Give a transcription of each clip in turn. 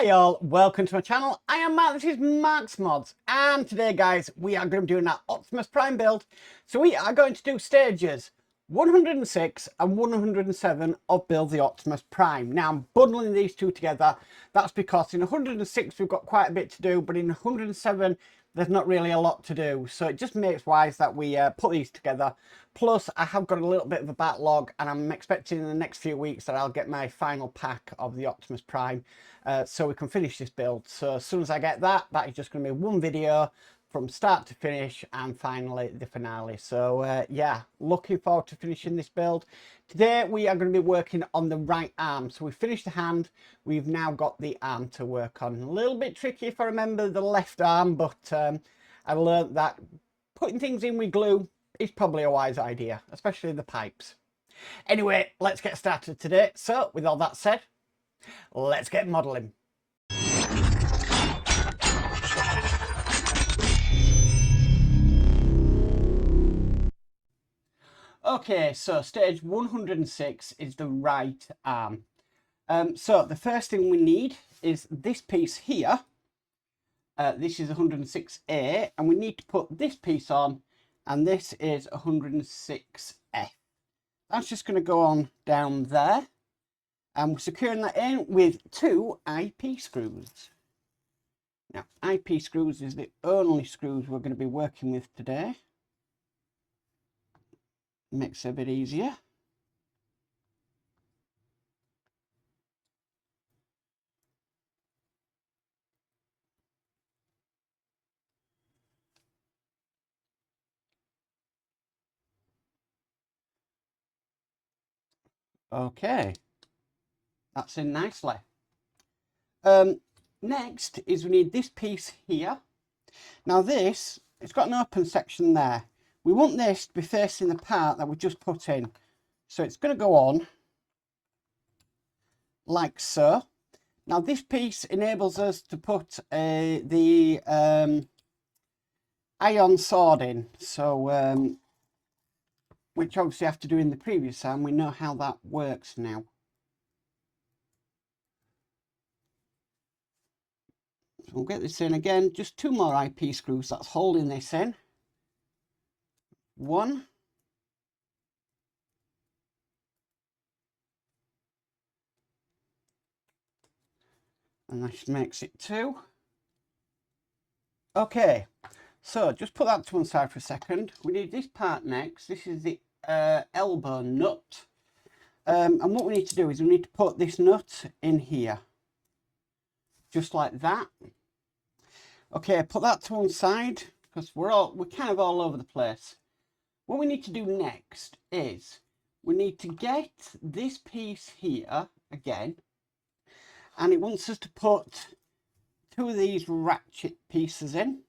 Hi all, welcome to my channel. I am Mark, this is Mark's Mods, and today guys we are going to be doing that Optimus Prime build. So we are going to do stages 106 and 107 of Build the Optimus Prime. Now I'm bundling these two together. That's because in 106 we've got quite a bit to do, but in 107 there's not really a lot to do. So it just makes wise that we put these together. Plus I have got a little bit of a backlog, and I'm expecting in the next few weeks that I'll get my final pack of the Optimus Prime. So we can finish this build. So as soon as I get that, that is just going to be one video from start to finish, and finally the finale. So yeah, looking forward to finishing this build. Today we are going to be working on the right arm. So we finished the hand, we've now got the arm to work on. A little bit tricky if I remember the left arm, but I learned that putting things in with glue is probably a wise idea, especially the pipes. Anyway, let's get started today. So with all that said, let's get modelling. Okay, so stage 106 is the right arm. So the first thing we need is this piece here. This is 106A, and we need to put this piece on, and this is 106F. That's just going to go on down there, and we're securing that in with 2 IP screws. Now, IP screws is the only screws we're going to be working with today. Makes it a bit easier. Okay, that's in nicely. Next is we need this piece here. Now this, it's got an open section there. We want this to be facing the part that we just put in. So it's going to go on like so. Now this piece enables us to put the ion sword in. So which obviously I have to do in the previous arm. We know how that works now. So we'll get this in again. Just 2 more IP screws that's holding this in. 1. And that makes it 2. Okay, so just put that to one side for a second. We need this part next. This is the elbow nut. And what we need to do is we need to put this nut in here. Just like that. Okay, put that to one side, because we're kind of all over the place. What we need to do next is we need to get this piece here again, and it wants us to put 2 of these ratchet pieces in.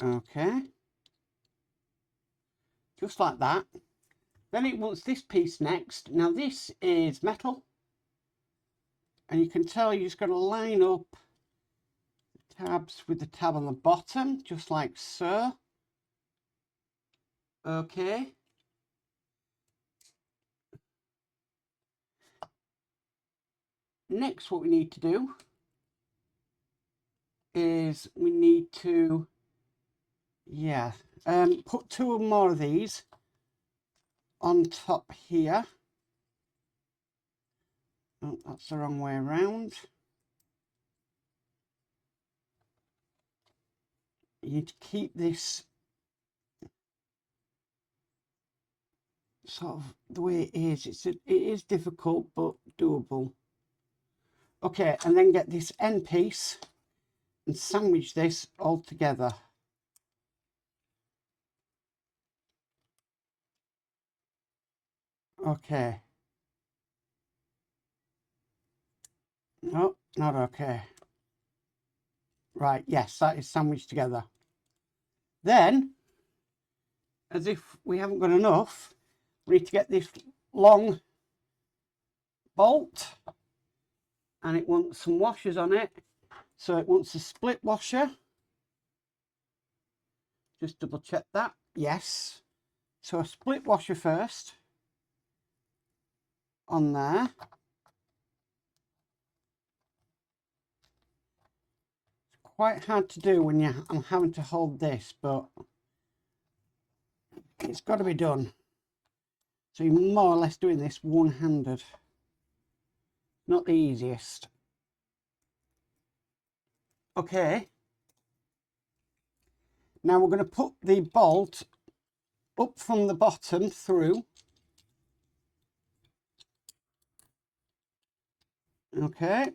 Okay, just like that. Then it wants this piece next. Now this is metal, and you can tell you're just going to line up the tabs with the tab on the bottom, just like so. Okay. Next, what we need to do is we need to, put 2 more of these on top here. Oh, that's the wrong way around. You need to keep this sort of the way it is. It is difficult, but doable. Okay, and then get this end piece and sandwich this all together. Okay. No, not okay. Right, yes, that is sandwiched together. Then, as if we haven't got enough, we need to get this long bolt, and it wants some washers on it. So it wants a split washer. Just double check that. Yes. So a split washer first on there. It's quite hard to do when I'm having to hold this, but it's got to be done. So you're more or less doing this one-handed. Not the easiest. Okay. Now we're going to put the bolt up from the bottom through. Okay.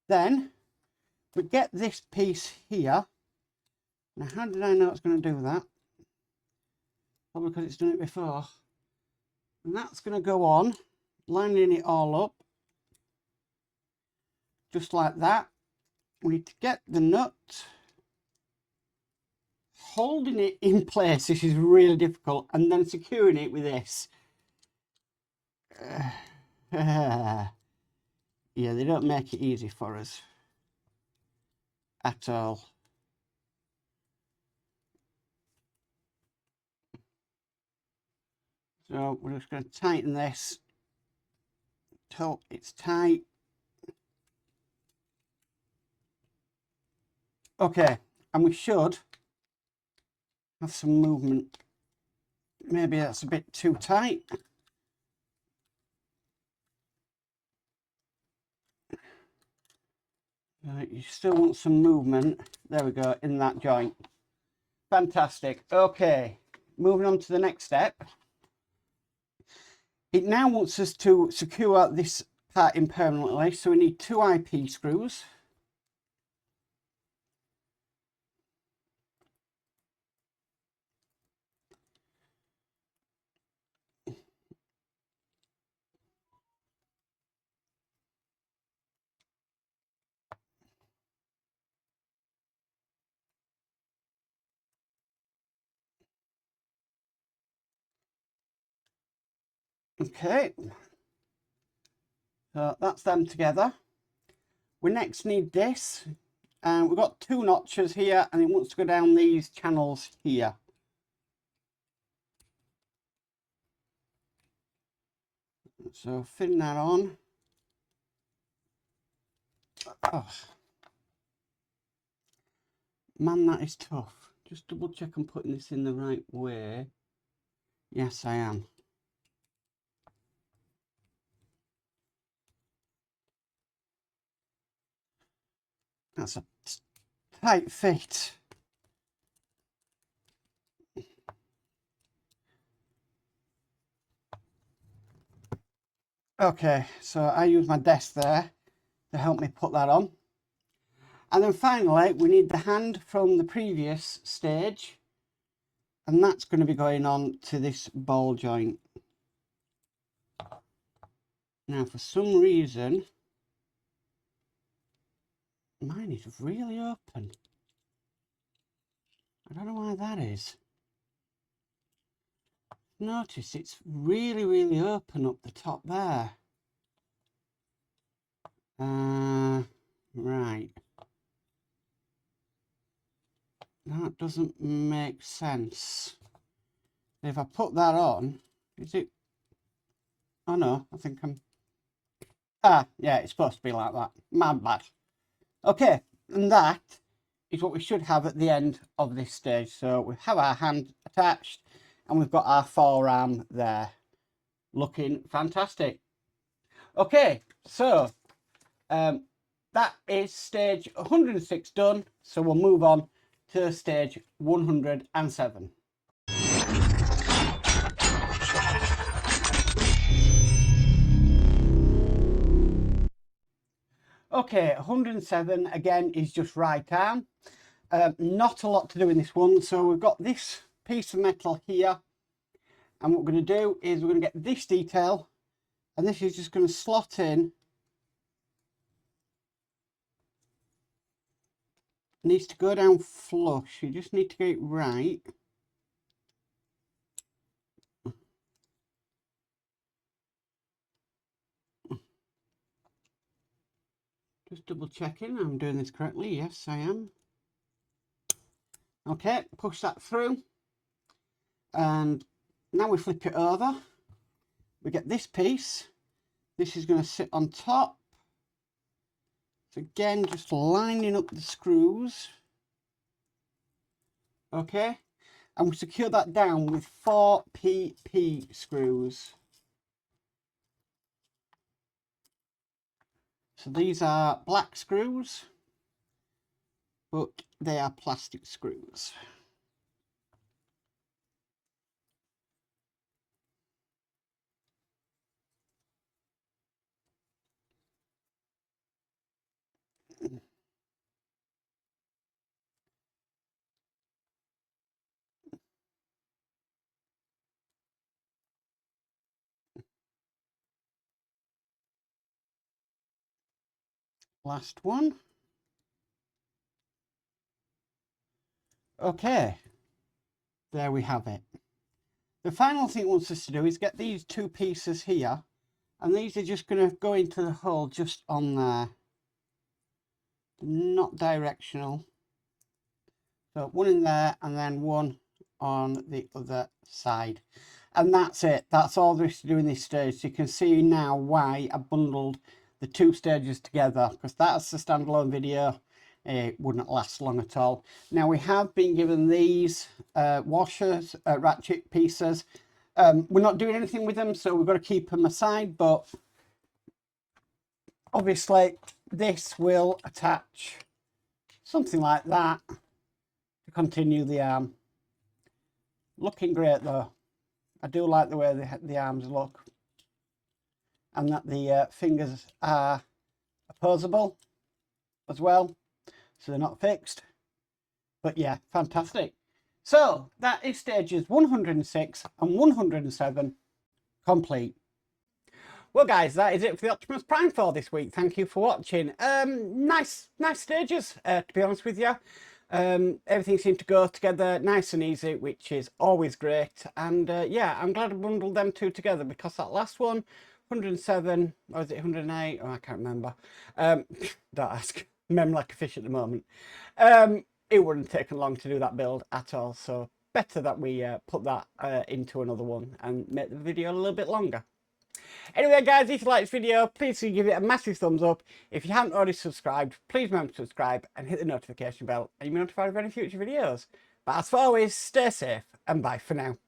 Then we get this piece here. Now how did I know it's going to do that? Probably because it's done it before. And that's going to go on, lining it all up. Just like that. We need to get the nut. Holding it in place, this is really difficult, and then securing it with this. Yeah, they don't make it easy for us at all. So we're just going to tighten this till it's tight. Okay, and we should have some movement. Maybe that's a bit too tight. You still want some movement. There we go, in that joint. Fantastic. Okay, moving on to the next step. It now wants us to secure this part in permanently, so we need 2 IP screws. Okay, so that's them together. We next need this, and we've got 2 notches here, and it wants to go down these channels here. So fin that on. Oh. Man, that is tough. Just double check I'm putting this in the right way. Yes, I am. That's a tight fit. Okay, so I use my desk there to help me put that on. And then finally, we need the hand from the previous stage. And that's going to be going on to this ball joint. Now, for some reason, mine is really open. I don't know why that is. Notice it's really, really open up the top there. Right. That doesn't make sense. If I put that on, is it? Oh no, I think I'm... Ah, yeah, it's supposed to be like that. My bad. Okay, and that is what we should have at the end of this stage. So we have our hand attached and we've got our forearm there. Looking fantastic. Okay, so that is stage 106 done. So we'll move on to stage 107. Okay, 107 again is just right arm. Not a lot to do in this one. So we've got this piece of metal here. And what we're going to do is we're going to get this detail. And this is just going to slot in. It needs to go down flush. You just need to get it right. Just double checking I'm doing this correctly. Yes, I am. Okay, push that through. And now we flip it over. We get this piece. This is going to sit on top. So again, just lining up the screws. Okay. And we secure that down with 4 PP screws. So these are black screws, but they are plastic screws. Last one. Okay, there we have it. The final thing it wants us to do is get these 2 pieces here, and these are just going to go into the hole just on there. Not directional. So one in there and then one on the other side. And that's it. That's all there is to do in this stage. So you can see now why I bundled the 2 stages together, because that's the standalone video. It wouldn't last long at all. Now we have been given these washers, ratchet pieces. We're not doing anything with them, so we've got to keep them aside, but obviously this will attach something like that to continue the arm. Looking great though. I do like the way the arms look, and that the fingers are opposable as well, so they're not fixed. But yeah, fantastic. So that is stages 106 and 107 complete. Well guys, that is it for the Optimus Prime for this week. Thank you for watching. Nice stages, to be honest with you. Everything seemed to go together nice and easy, which is always great. And yeah, I'm glad I bundled them 2 together, because that last one, 107, or is it 108? Oh, I can't remember. Don't ask. Mem like a fish at the moment. It wouldn't have taken long to do that build at all, so better that we put that into another one and make the video a little bit longer. Anyway guys, if you like this video, please do give it a massive thumbs up. If you haven't already subscribed, please remember to subscribe and hit the notification bell, and you'll be notified of any future videos. But as always, stay safe and bye for now.